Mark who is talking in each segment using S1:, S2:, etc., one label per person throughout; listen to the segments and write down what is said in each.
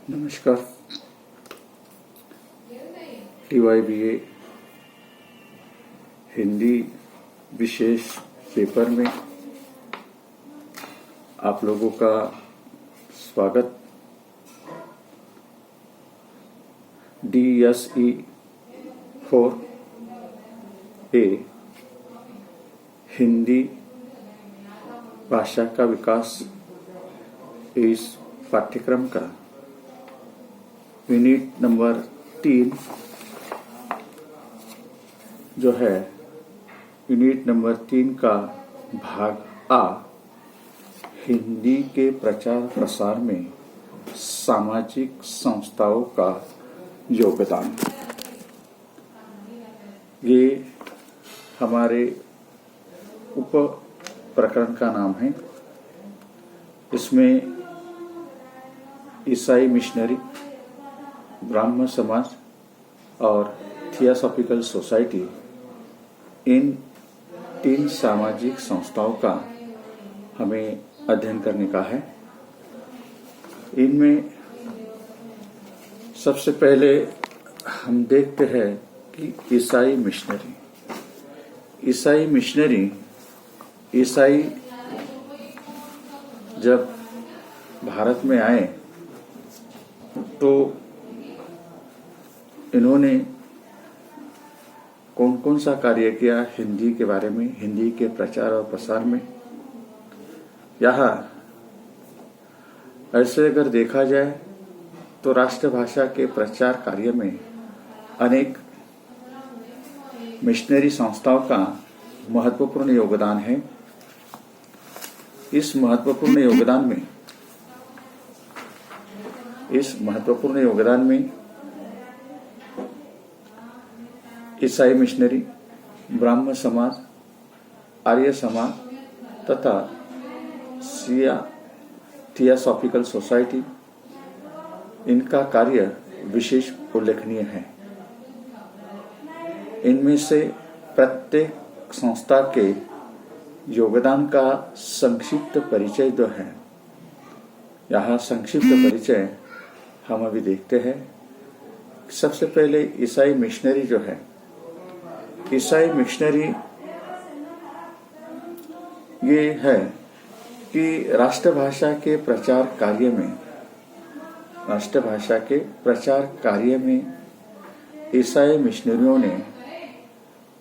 S1: नमस्कार। TYBA हिंदी विशेष paper में आप लोगों का स्वागत। DSE 4A हिंदी भाषा का विकास इस पाठ्यक्रम का यूनिट नंबर 3 जो है, यूनिट नंबर 3 का भाग आ, हिंदी के प्रचार प्रसार में सामाजिक संस्थाओं का योगदान। ये हमारे उप प्रकरण का नाम है। इसमें ईसाई मिशनरी, ब्राह्म समाज और थियोसॉफिकल सोसाइटी, इन 3 सामाजिक संस्थाओं का हमें अध्ययन करने का है। इनमें सबसे पहले हम देखते हैं कि ईसाई मिशनरी। ईसाई जब भारत में आए तो इन्होंने कौन कौन सा कार्य किया हिंदी के बारे में, हिंदी के प्रचार और प्रसार में। यहाँ ऐसे अगर देखा जाए तो राष्ट्रभाषा के प्रचार कार्य में अनेक मिशनरी संस्थाओं का महत्वपूर्ण योगदान है। इस महत्वपूर्ण योगदान में ईसाई मिशनरी, ब्राह्म समाज, आर्य समाज तथा थियोसॉफिकल सोसाइटी, इनका कार्य विशेष उल्लेखनीय है। इनमें से प्रत्येक संस्था के योगदान का संक्षिप्त परिचय जो है, यहाँ संक्षिप्त परिचय हम अभी देखते हैं। सबसे पहले ईसाई मिशनरी जो है, ईसाई मिशनरी ये है कि राष्ट्रभाषा के प्रचार कार्य में ईसाई मिशनरियों ने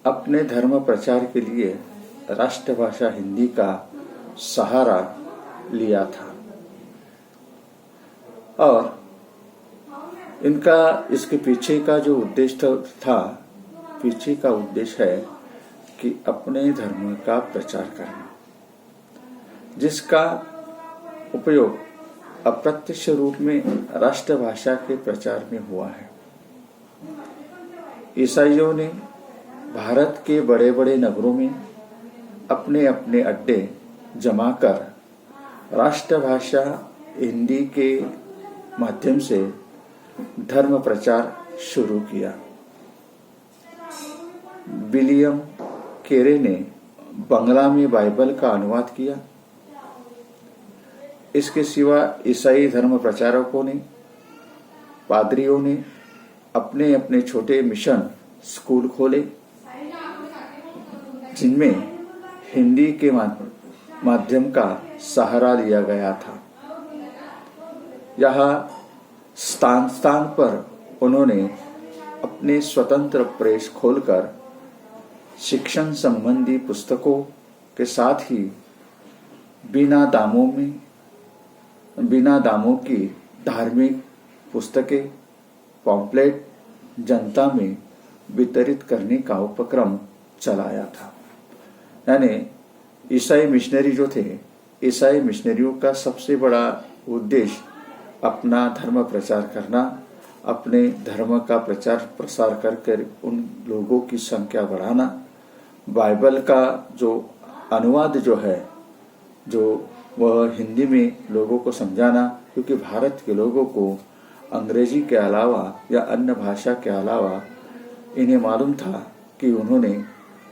S1: अपने धर्म प्रचार के लिए राष्ट्रभाषा हिंदी का सहारा लिया था और इसके पीछे का जो उद्देश्य है कि अपने धर्म का प्रचार करना, जिसका उपयोग अप्रत्यक्ष रूप में राष्ट्रभाषा के प्रचार में हुआ है। ईसाइयों ने भारत के बड़े बड़े नगरों में अपने अपने अड्डे जमाकर राष्ट्रभाषा हिंदी के माध्यम से धर्म प्रचार शुरू किया। विलियम केरे ने बंगला में बाइबल का अनुवाद किया। इसके सिवा ईसाई धर्म प्रचारकों ने, पादरियों ने अपने अपने छोटे मिशन स्कूल खोले, जिनमें हिंदी के माध्यम का सहारा लिया गया था। यहाँ स्थान स्थान पर उन्होंने अपने स्वतंत्र प्रेस खोलकर शिक्षण संबंधी पुस्तकों के साथ ही बिना दामों की धार्मिक पुस्तकें, पॉम्पलेट जनता में वितरित करने का उपक्रम चलाया था। यानी ईसाई मिशनरी जो थे, ईसाई मिशनरियों का सबसे बड़ा उद्देश्य अपना धर्म प्रचार करना, अपने धर्म का प्रचार प्रसार कर उन लोगों की संख्या बढ़ाना, बाइबल का जो अनुवाद जो है, जो वह हिंदी में लोगों को समझाना, क्योंकि भारत के लोगों को अंग्रेजी के अलावा या अन्य भाषा के अलावा इन्हें मालूम था कि उन्होंने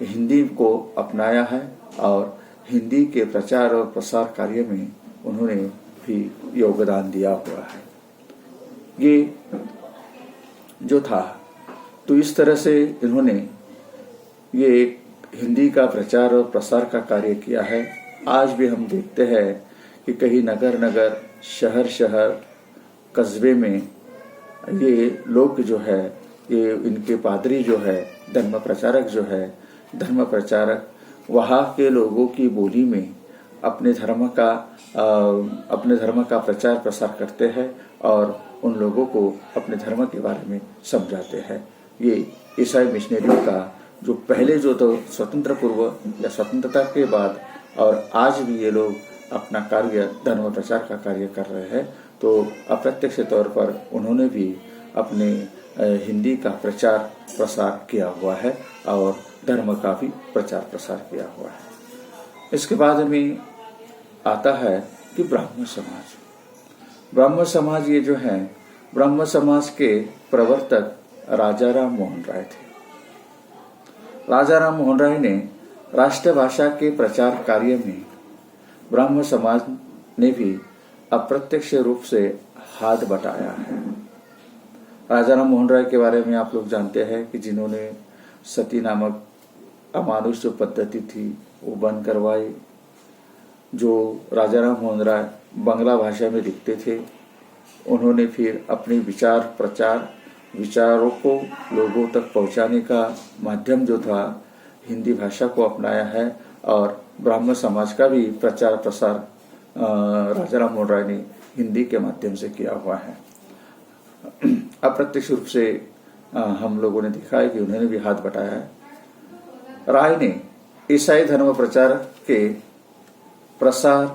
S1: हिंदी को अपनाया है और हिंदी के प्रचार और प्रसार कार्य में उन्होंने भी योगदान दिया हुआ है। ये जो था, तो इस तरह से इन्होंने ये हिंदी का प्रचार और प्रसार का कार्य किया है। आज भी हम देखते हैं कि कहीं नगर नगर, शहर शहर, कस्बे में ये लोग जो है, ये इनके पादरी जो है, धर्म प्रचारक वहाँ के लोगों की बोली में अपने धर्म का प्रचार प्रसार करते हैं और उन लोगों को अपने धर्म के बारे में समझाते हैं। ये ईसाई मिशनरियों का जो पहले जो तो स्वतंत्र पूर्व या स्वतंत्रता के बाद और आज भी ये लोग अपना कार्य, धर्म प्रचार का कार्य कर रहे हैं। तो अप्रत्यक्ष तौर पर उन्होंने भी अपने हिंदी का प्रचार प्रसार किया हुआ है और धर्म का भी प्रचार प्रसार किया हुआ है। इसके बाद में आता है कि ब्राह्मण समाज ये जो है, ब्राह्मण समाज के प्रवर्तक राजा राम मोहन राय थे। राजा राम मोहन राय ने राष्ट्रभाषा के प्रचार कार्य में ब्राह्मण समाज ने भी अप्रत्यक्ष रूप से हाथ बटाया है। राजा राम मोहन राय के बारे में आप लोग जानते हैं कि जिन्होंने सती नामक अमानुष जो पद्धति थी वो बंद करवाई। जो राजा राम मोहन राय बांग्ला भाषा में लिखते थे, उन्होंने फिर अपने विचारों को लोगों तक पहुंचाने का माध्यम जो था हिंदी भाषा को अपनाया है और ब्राह्मण समाज का भी प्रचार प्रसार राजा राम मोहन राय ने हिंदी के माध्यम से किया हुआ है। अप्रत्यक्ष रूप से हम लोगों ने देखा है कि उन्होंने भी हाथ बटाया है। राय ने ईसाई धर्म प्रचार के प्रसार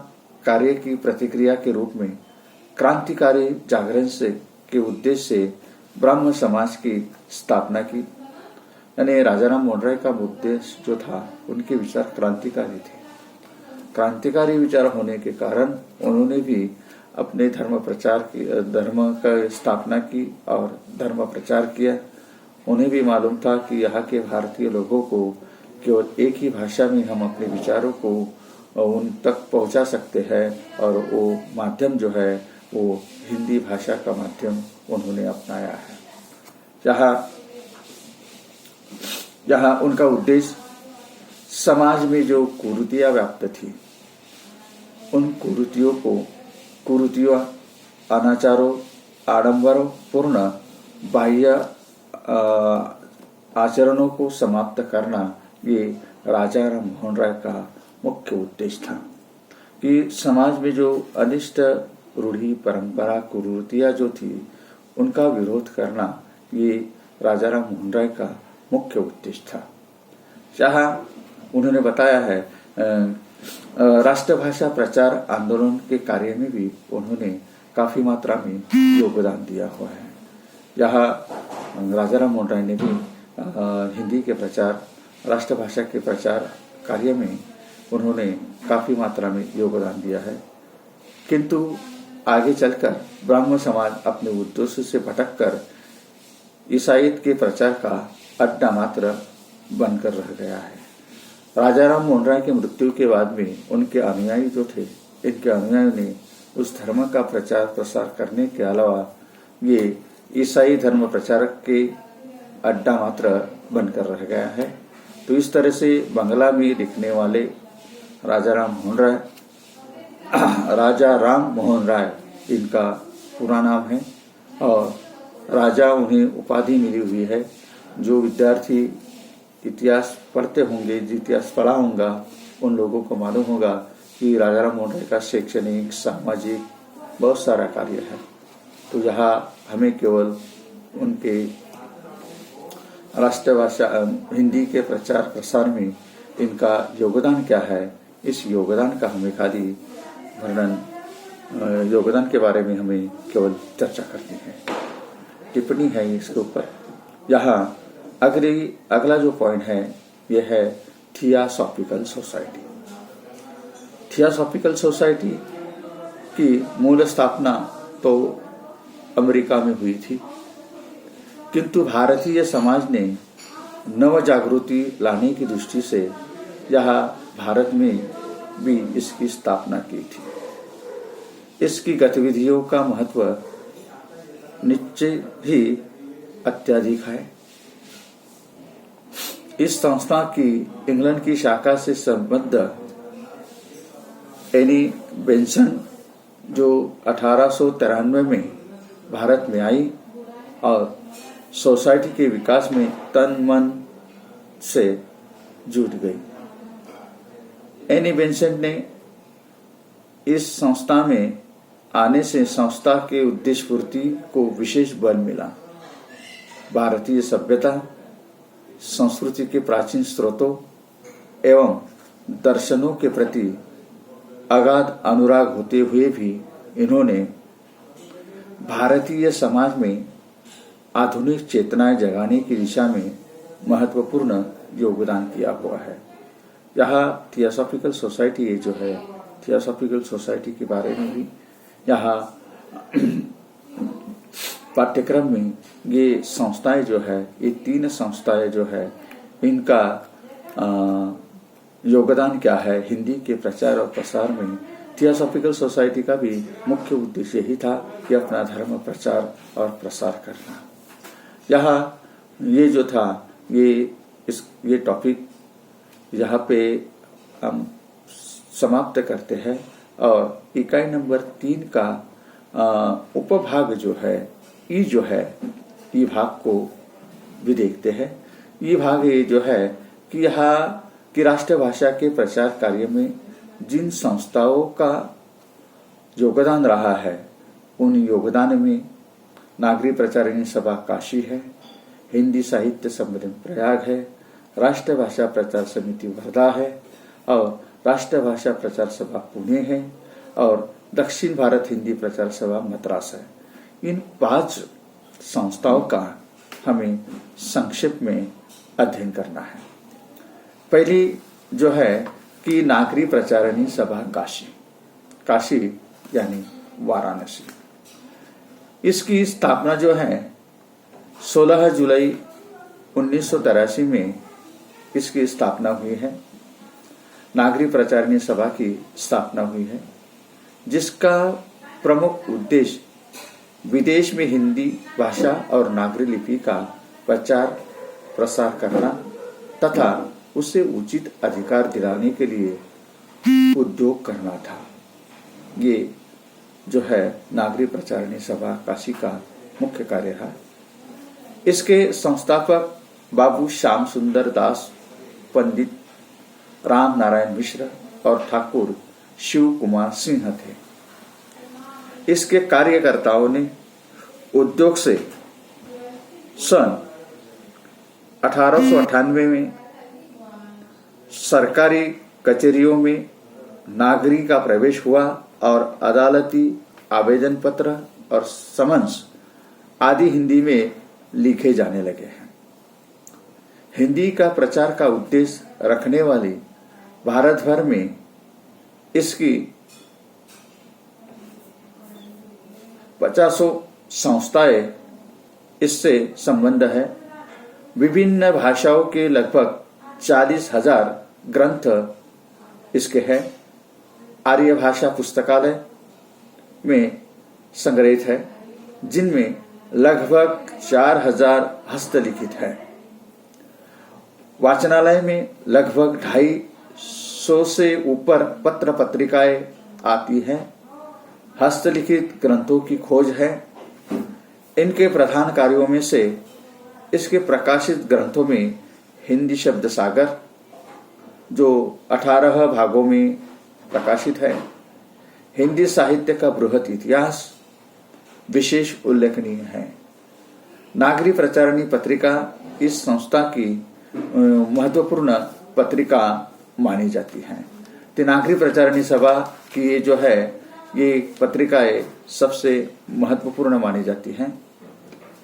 S1: कार्य की प्रतिक्रिया के रूप में क्रांतिकारी जागरण के उद्देश्य से ब्राह्मण समाज की स्थापना की। यानी राजा राम मोहन राय का उद्देश्य जो था, उनके विचार क्रांतिकारी थे। क्रांतिकारी विचार होने के कारण उन्होंने भी अपने धर्म का स्थापना की और धर्म प्रचार किया। उन्हें भी मालूम था कि यहाँ के भारतीय लोगों को केवल एक ही भाषा में हम अपने विचारों को उन तक पहुंचा सकते हैं और वो माध्यम जो है वो हिंदी भाषा का माध्यम उन्होंने अपनाया है। जहाँ उनका उद्देश्य समाज में जो कुरीतियां व्याप्त थी, उन कुरीतियों, अनाचारों, आडंबरों पूर्ण बाह्य आचरणों को समाप्त करना, ये राजा राम मोहन राय का मुख्य उद्देश्य था। कि समाज में जो अनिष्ट रूढ़ी परंपरा कुरीतियां जो थी, उनका विरोध करना, ये राजा राम मोहन राय का मुख्य उद्देश्य था। जहाँ उन्होंने बताया है राष्ट्रभाषा प्रचार आंदोलन के कार्य में भी उन्होंने काफी मात्रा में योगदान दिया हुआ है। यहाँ राजा राम मोहन राय ने भी हिंदी के प्रचार, राष्ट्रभाषा के प्रचार कार्य में उन्होंने काफी मात्रा में योगदान दिया है। किंतु आगे चलकर ब्राह्मण समाज अपने उद्देश्य से भटककर ईसाईयत के प्रचार का अड्डा मात्र बनकर रह गया है। राजा राम मोहन राय की मृत्यु के बाद में उनके अनुयायी जो थे, इनके अनुयायियों ने उस धर्म का प्रचार प्रसार करने के अलावा ये ईसाई धर्म प्रचारक के अड्डा मात्र बनकर रह गया है। तो इस तरह से बांग्ला में लिखने वाले राजा राम मोहन राय इनका पूरा नाम है और राजा उन्हें उपाधि मिली हुई है। जो विद्यार्थी इतिहास पढ़ते होंगे, इतिहास पढ़ा होगा, उन लोगों को मालूम होगा कि राजा राम मोहन राय का शैक्षणिक, सामाजिक बहुत सारा कार्य है। तो यहाँ हमें केवल उनके राष्ट्रभाषा हिंदी के प्रचार प्रसार में इनका योगदान क्या है, इस योगदान का हमें खाली वर्णन, योगदान के बारे में हमें केवल चर्चा करनी है, टिप्पणी है इसके ऊपर। यहाँ अगला जो पॉइंट है यह है थियोसॉफिकल सोसाइटी। थियोसॉफिकल सोसाइटी की मूल स्थापना तो अमेरिका में हुई थी, किंतु भारतीय समाज ने नव जागृति लाने की दृष्टि से यहाँ भारत में भी इसकी स्थापना की थी। इसकी गतिविधियों का महत्व निश्चय ही अत्यधिक है। इस संस्था की इंग्लैंड की शाखा से संबद्ध एनी बेंसन जो 1893 में भारत में आई और सोसाइटी के विकास में तन मन से जुट गई। एनी बेंसन ने इस संस्था में आने से संस्था के उद्देश्य पूर्ति को विशेष बल मिला। भारतीय सभ्यता, संस्कृति के प्राचीन स्रोतों एवं दर्शनों के प्रति अगाध अनुराग होते हुए भी इन्होंने भारतीय समाज में आधुनिक चेतनाएं जगाने की दिशा में महत्वपूर्ण योगदान किया हुआ है। यहाँ थियोसॉफिकल सोसाइटी जो है, थियोसॉफिकल सोसाइटी के बारे में भी यहाँ पाठ्यक्रम में ये संस्थाएं जो है, ये 3 संस्थाएं जो है, इनका योगदान क्या है हिंदी के प्रचार और प्रसार में। थियोसॉफिकल सोसाइटी का भी मुख्य उद्देश्य यही था कि अपना धर्म प्रचार और प्रसार करना। यहाँ ये जो था ये टॉपिक यहाँ पे हम समाप्त करते हैं और इकाई नंबर 3 का उपभाग जो है, ई भाग को भी देखते हैं। ये भाग ये जो है कि यहाँ की राष्ट्रभाषा के प्रचार कार्य में जिन संस्थाओं का योगदान रहा है, उन योगदान में नागरी प्रचारिणी सभा काशी है, हिंदी साहित्य सम्मेलन प्रयाग है, राष्ट्रभाषा प्रचार समिति वर्धा है और राष्ट्रभाषा प्रचार सभा पुणे है और दक्षिण भारत हिंदी प्रचार सभा मद्रास है। इन 5 संस्थाओं का हमें संक्षेप में अध्ययन करना है। पहली जो है कि नागरी प्रचारिणी सभा काशी यानी वाराणसी। इसकी स्थापना जो है 16 जुलाई 1983 में इसकी स्थापना हुई है। नागरी प्रचारिणी सभा की स्थापना हुई है, जिसका प्रमुख उद्देश्य विदेश में हिंदी भाषा और नागरी लिपि का प्रचार प्रसार करना तथा उसे उचित अधिकार दिलाने के लिए उद्योग करना था। ये जो है नागरी प्रचारिणी सभा काशी का मुख्य कार्य है। इसके संस्थापक बाबू श्याम सुंदर दास, पंडित राम नारायण मिश्र और ठाकुर शिव कुमार सिंह थे। इसके कार्यकर्ताओं ने उद्योग से सन 1898 में सरकारी कचहरियों में नागरी का प्रवेश हुआ और अदालती आवेदन पत्र और समन्स आदि हिंदी में लिखे जाने लगे हैं। हिंदी का प्रचार का उद्देश्य रखने वाली भारत भर में इसकी 50 संस्थाएं इससे संबंध है। विभिन्न भाषाओं के लगभग 40,000 ग्रंथ इसके हैं। आर्य भाषा पुस्तकालय में संग्रहित है, जिनमें लगभग 4,000 हस्तलिखित है। वाचनालय में लगभग 250 से ऊपर पत्र पत्रिकाएं आती हैं। हस्तलिखित ग्रंथों की खोज है। इनके प्रधान कार्यों में से इसके प्रकाशित ग्रंथों में हिंदी शब्द सागर जो 18 भागों में प्रकाशित है, हिंदी साहित्य का बृहत इतिहास विशेष उल्लेखनीय है। नागरी प्रचारिणी पत्रिका इस संस्था की महत्वपूर्ण पत्रिका मानी जाती है। तो नागरी प्रचारिणी सभा की ये जो है ये पत्रिकाएं सबसे महत्वपूर्ण मानी जाती हैं।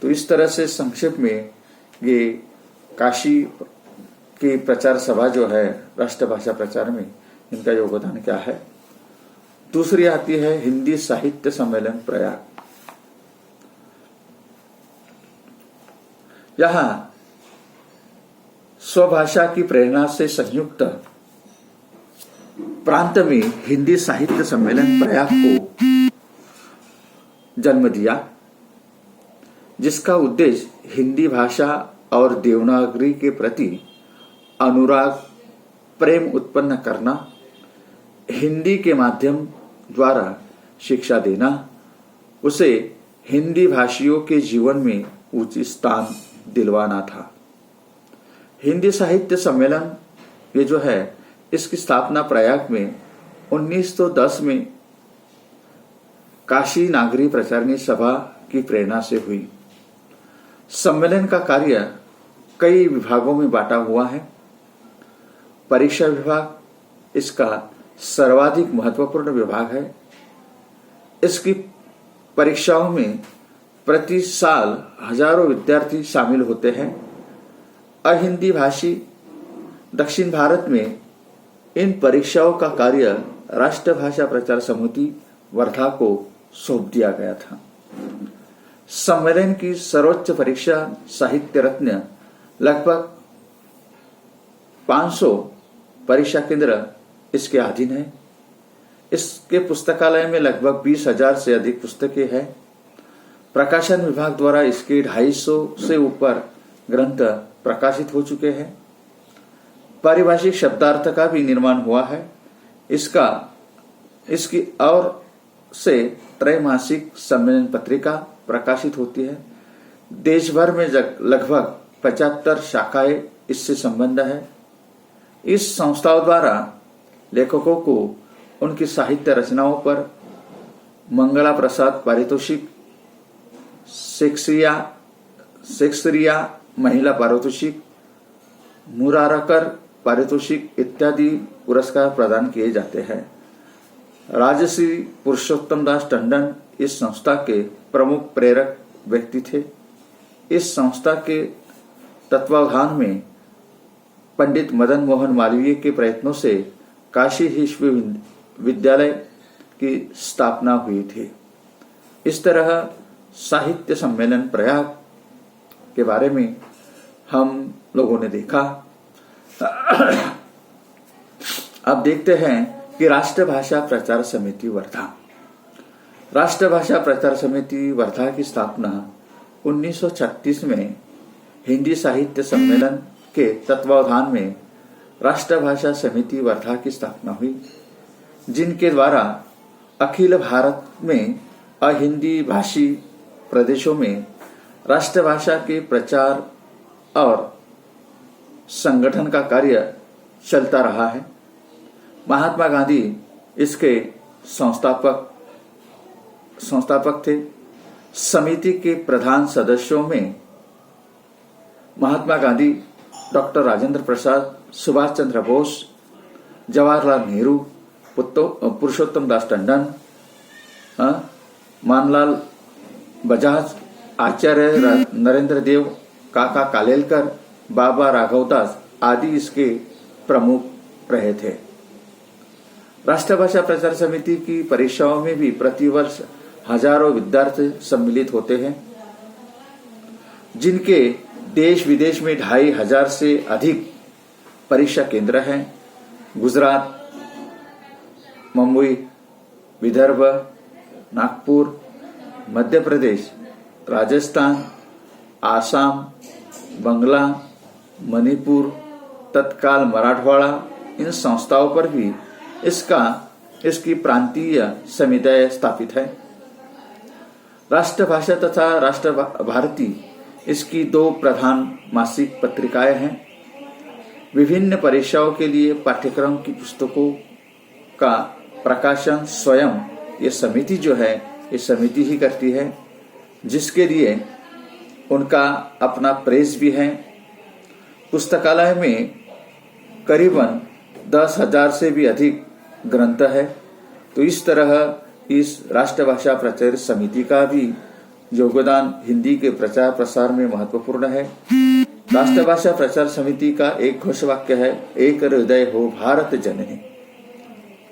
S1: तो इस तरह से संक्षेप में ये काशी की प्रचार सभा जो है राष्ट्रभाषा प्रचार में इनका योगदान क्या है। दूसरी आती है हिंदी साहित्य सम्मेलन प्रयाग। यहाँ स्वभाषा की प्रेरणा से संयुक्त प्रांत में हिंदी साहित्य सम्मेलन प्रयाग को जन्म दिया। जिसका उद्देश्य हिंदी भाषा और देवनागरी के प्रति अनुराग, प्रेम उत्पन्न करना, हिंदी के माध्यम द्वारा शिक्षा देना, उसे हिंदी भाषियों के जीवन में उचित स्थान दिलवाना था। हिंदी साहित्य सम्मेलन ये जो है, इसकी स्थापना प्रयाग में 1910 में काशी नागरी प्रचारणी सभा की प्रेरणा से हुई। सम्मेलन का कार्य कई विभागों में बांटा हुआ है। परीक्षा विभाग इसका सर्वाधिक महत्वपूर्ण विभाग है। इसकी परीक्षाओं में प्रति साल हजारों विद्यार्थी शामिल होते हैं। अहिंदी भाषी दक्षिण भारत में इन परीक्षाओं का कार्य राष्ट्रभाषा प्रचार समिति वर्धा को सौंप दिया गया था। सम्मेलन की सर्वोच्च परीक्षा साहित्य रत्न लगभग 500 परीक्षा केंद्र इसके अधीन है। इसके पुस्तकालय में लगभग 20,000 से अधिक पुस्तकें हैं। प्रकाशन विभाग द्वारा इसके 250 से ऊपर ग्रंथ प्रकाशित हो चुके हैं। पारिभाषिक शब्दार्थ का भी निर्माण हुआ है। इसकी और से त्रैमासिक सम्मेलन पत्रिका प्रकाशित होती है। देश भर में लगभग 75 शाखाएं इससे संबंध है। इस संस्थाओं द्वारा लेखकों को उनकी साहित्य रचनाओं पर मंगला प्रसाद पारितोषिक, शेक्सपियरिया महिला पारितोषिक, मुरारकर पारितोषिक इत्यादि पुरस्कार प्रदान किए जाते हैं। राजश्री पुरुषोत्तम दास टंडन इस संस्था के प्रमुख प्रेरक व्यक्ति थे। इस संस्था के तत्वावधान में पंडित मदन मोहन मालवीय के प्रयत्नों से काशी विश्वविद्यालय की स्थापना हुई थी। इस तरह साहित्य सम्मेलन प्रयाग के बारे में हम लोगों ने देखा। अब देखते हैं कि राष्ट्रभाषा प्रचार समिति वर्धा। राष्ट्रभाषा प्रचार समिति वर्धा की स्थापना 1936 में हिंदी साहित्य सम्मेलन के तत्वावधान में राष्ट्रभाषा समिति वर्धा की स्थापना हुई, जिनके द्वारा अखिल भारत में अहिंदी भाषी प्रदेशों में राष्ट्रभाषा के प्रचार और संगठन का कार्य चलता रहा है। महात्मा गांधी इसके संस्थापक थे। समिति के प्रधान सदस्यों में महात्मा गांधी, डॉक्टर राजेंद्र प्रसाद, सुभाष चंद्र बोस, जवाहरलाल नेहरू, पुरुषोत्तम दास टंडन, मानलाल बजाज, आचार्य नरेंद्र देव, काका कालेलकर, बाबा राघवदास आदि इसके प्रमुख रहे थे। राष्ट्रभाषा प्रचार समिति की परीक्षाओं में भी प्रतिवर्ष हजारों विद्यार्थी सम्मिलित होते हैं, जिनके देश विदेश में 2,500 से अधिक परीक्षा केंद्र हैं। गुजरात, मुंबई, विदर्भ, नागपुर, मध्य प्रदेश, राजस्थान, आसाम, बंगला, मणिपुर, तत्काल मराठवाड़ा, इन संस्थाओं पर भी इसकी प्रांतीय समुदाय स्थापित है। राष्ट्रभाषा तथा राष्ट्र भारती इसकी 2 प्रधान मासिक पत्रिकाएं हैं। विभिन्न परीक्षाओं के लिए पाठ्यक्रम की पुस्तकों का प्रकाशन स्वयं ये समिति जो है, ये समिति ही करती है, जिसके लिए उनका अपना प्रेस भी है। पुस्तकालय में करीबन 10,000 से भी अधिक ग्रंथ है। तो इस तरह इस राष्ट्रभाषा प्रचार समिति का भी योगदान हिंदी के प्रचार प्रसार में महत्वपूर्ण है। राष्ट्रभाषा प्रचार समिति का एक घोषवाक्य है, एक हृदय हो भारत जननी।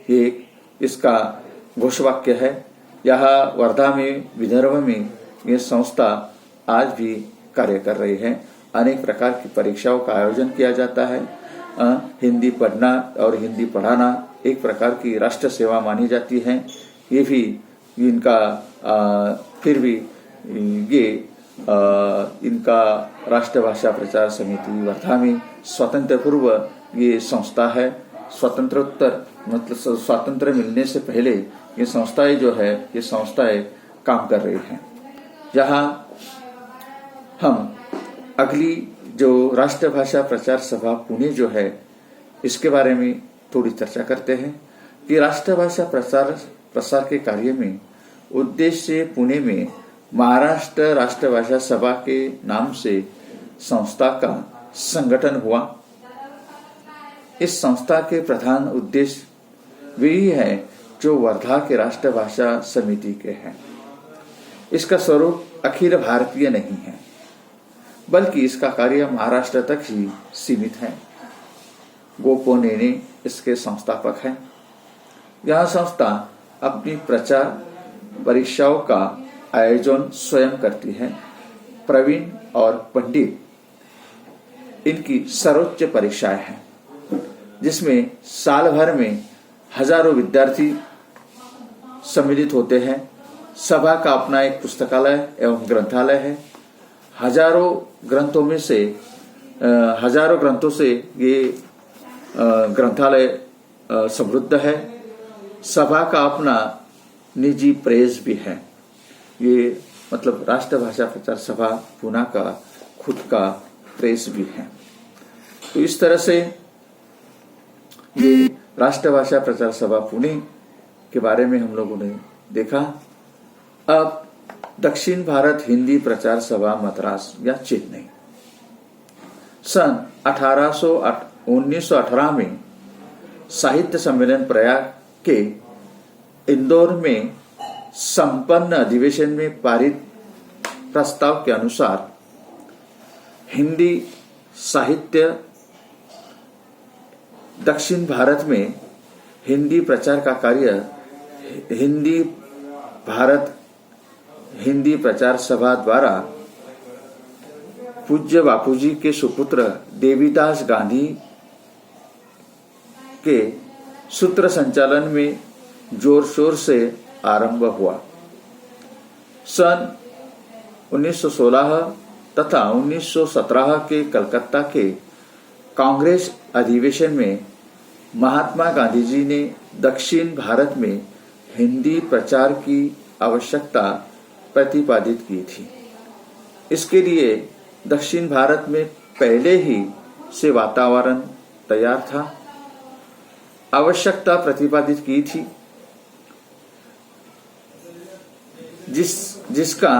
S1: ये इसका घोषवाक्य है। यहाँ वर्धा में, विदर्भ में ये संस्था आज भी कार्य कर रही है। अनेक प्रकार की परीक्षाओं का आयोजन किया जाता है। हिंदी पढ़ना और हिंदी पढ़ाना एक प्रकार की राष्ट्र सेवा मानी जाती है। ये भी इनका फिर भी ये इनका राष्ट्रभाषा प्रचार समिति वर्धा में स्वतंत्र पूर्व ये संस्था है। स्वतंत्रोत्तर मतलब स्वातंत्र मिलने से पहले ये संस्थाएं काम कर रही हैं। यहाँ हम अगली जो राष्ट्रभाषा प्रचार सभा पुणे जो है इसके बारे में थोड़ी चर्चा करते हैं कि राष्ट्रभाषा प्रसार के कार्य में उद्देश्य पुणे में महाराष्ट्र राष्ट्रभाषा सभा के नाम से संस्था का संगठन हुआ। इस संस्था के प्रधान उद्देश्य वही है जो वर्धा के राष्ट्रभाषा समिति के हैं। इसका स्वरूप अखिल भारतीय नहीं है, बल्कि इसका कार्य महाराष्ट्र तक ही सीमित है। गोपो नेने इसके संस्थापक हैं। यह संस्था अपनी प्रचार परीक्षाओं का आयोजन स्वयं करती है। प्रवीण और पंडित इनकी सर्वोच्च परीक्षाएं हैं, जिसमें साल भर में हजारों विद्यार्थी सम्मिलित होते हैं। सभा का अपना एक पुस्तकालय एवं ग्रंथालय है। हजारों ग्रंथों से ये ग्रंथालय समृद्ध है। सभा का अपना निजी प्रेस भी है। ये मतलब राष्ट्रभाषा प्रचार सभा पुणे का खुद का प्रेस भी है। तो इस तरह से ये राष्ट्रभाषा प्रचार सभा पुणे के बारे में हम लोगों ने देखा। अब दक्षिण भारत हिंदी प्रचार सभा मद्रास या चेन्नई सन 1918 में साहित्य सम्मेलन प्रयाग के इंदौर में संपन्न अधिवेशन में पारित प्रस्ताव के अनुसार हिंदी साहित्य दक्षिण भारत में हिंदी प्रचार का कार्य हिंदी प्रचार सभा द्वारा पूज्य बापूजी के सुपुत्र देवीदास गांधी के सूत्र संचालन में जोर शोर से आरंभ हुआ। सन 1916 तथा 1917 के कलकत्ता के कांग्रेस अधिवेशन में महात्मा गांधी जी ने दक्षिण भारत में हिंदी प्रचार की आवश्यकता प्रतिपादित की थी। इसके लिए दक्षिण भारत में पहले ही से वातावरण तैयार था। आवश्यकता प्रतिपादित की थी जिसका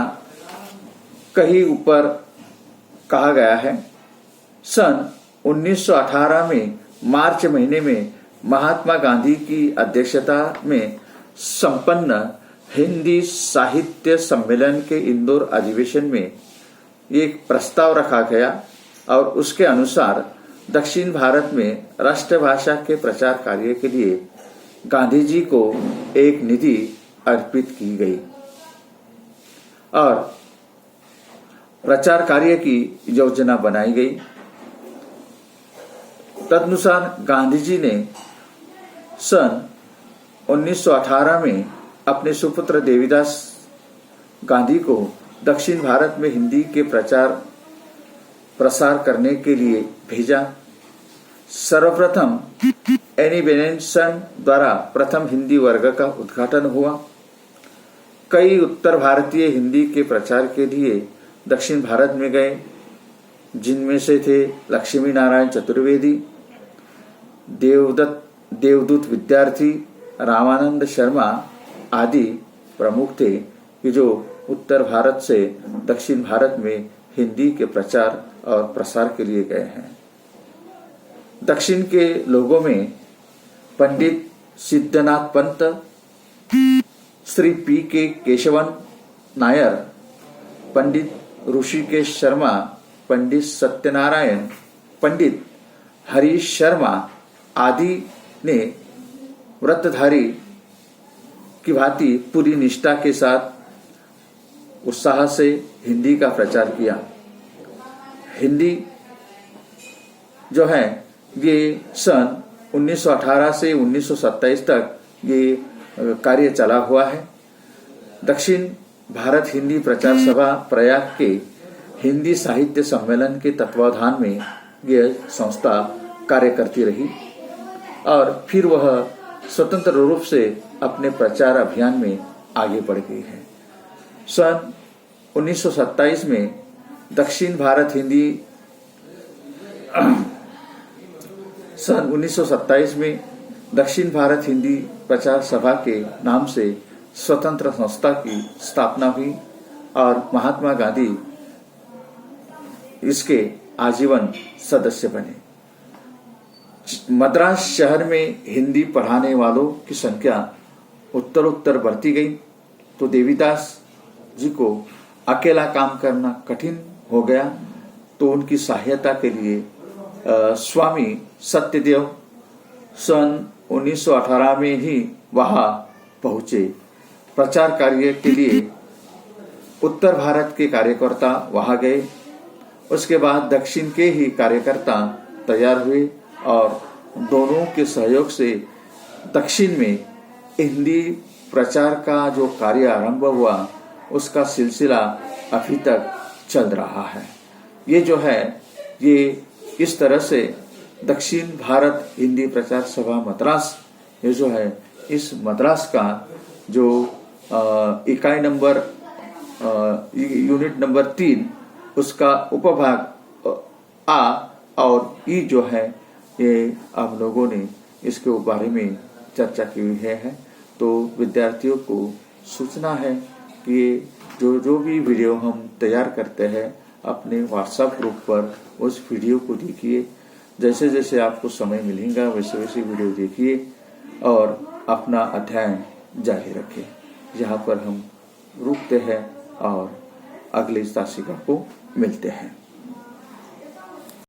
S1: कहीं ऊपर कहा गया है। सन 1918 में मार्च महीने में महात्मा गांधी की अध्यक्षता में संपन्न हिंदी साहित्य सम्मेलन के इंदौर अधिवेशन में एक प्रस्ताव रखा गया और उसके अनुसार दक्षिण भारत में राष्ट्रभाषा के प्रचार कार्य के लिए गांधी जी को एक निधि अर्पित की गई और प्रचार कार्य की योजना बनाई गई। तदनुसार गांधी जी ने सन 1918 में अपने सुपुत्र देवीदास गांधी को दक्षिण भारत में हिंदी के प्रसार करने के लिए भेजा। सर्वप्रथम एनी बेनेसन द्वारा प्रथम हिंदी वर्ग का उद्घाटन हुआ। कई उत्तर भारतीय हिंदी के प्रचार के लिए दक्षिण भारत में गए, जिनमें से थे लक्ष्मी नारायण चतुर्वेदी, देवदूत विद्यार्थी, रामानंद शर्मा आदि प्रमुख थे कि जो उत्तर भारत से दक्षिण भारत में हिंदी के प्रचार और प्रसार के लिए गए हैं। दक्षिण के लोगों में पंडित सिद्धनाथ पंत, श्री P.K. केशवन नायर, पंडित ऋषिकेश शर्मा, पंडित सत्यनारायण, पंडित हरीश शर्मा आदि ने व्रतधारी की भांति पूरी निष्ठा के साथ उत्साह से हिंदी का प्रचार किया। हिंदी जो है ये सन 1918 से 1927 तक ये कार्य चला हुआ है। दक्षिण भारत हिंदी प्रचार सभा प्रयाग के हिंदी साहित्य सम्मेलन के तत्वाधान में यह संस्था कार्य करती रही और फिर वह स्वतंत्र रूप से अपने प्रचार अभियान में आगे बढ़ गई है। सन 1927 में दक्षिण भारत हिंदी प्रचार सभा के नाम से स्वतंत्र संस्था की स्थापना हुई और महात्मा गांधी इसके आजीवन सदस्य बने। मद्रास शहर में हिंदी पढ़ाने वालों की संख्या उत्तरोत्तर बढ़ती गई तो देवीदास जी को अकेला काम करना कठिन हो गया, तो उनकी सहायता के लिए स्वामी सत्यदेव सन 1918 में ही वहां पहुंचे। प्रचार कार्य के लिए उत्तर भारत के कार्यकर्ता वहां गए। उसके बाद दक्षिण के ही कार्यकर्ता तैयार हुए और दोनों के सहयोग से दक्षिण में हिंदी प्रचार का जो कार्य आरंभ हुआ उसका सिलसिला अभी तक चल रहा है। ये जो है ये इस तरह से दक्षिण भारत हिंदी प्रचार सभा मद्रास, ये जो है इस मद्रास का जो इकाई नंबर यूनिट नंबर 3 उसका उपभाग आ और ई जो है ये आप लोगों ने इसके बारे में चर्चा की हुई है। तो विद्यार्थियों को सूचना है कि जो भी वीडियो हम तैयार करते हैं अपने व्हाट्सएप ग्रुप पर उस वीडियो को देखिए। जैसे जैसे आपको समय मिलेगा वैसे वैसे वीडियो देखिए और अपना अध्ययन जारी रखें। यहाँ पर हम रुकते हैं और अगली तासिका को मिलते हैं।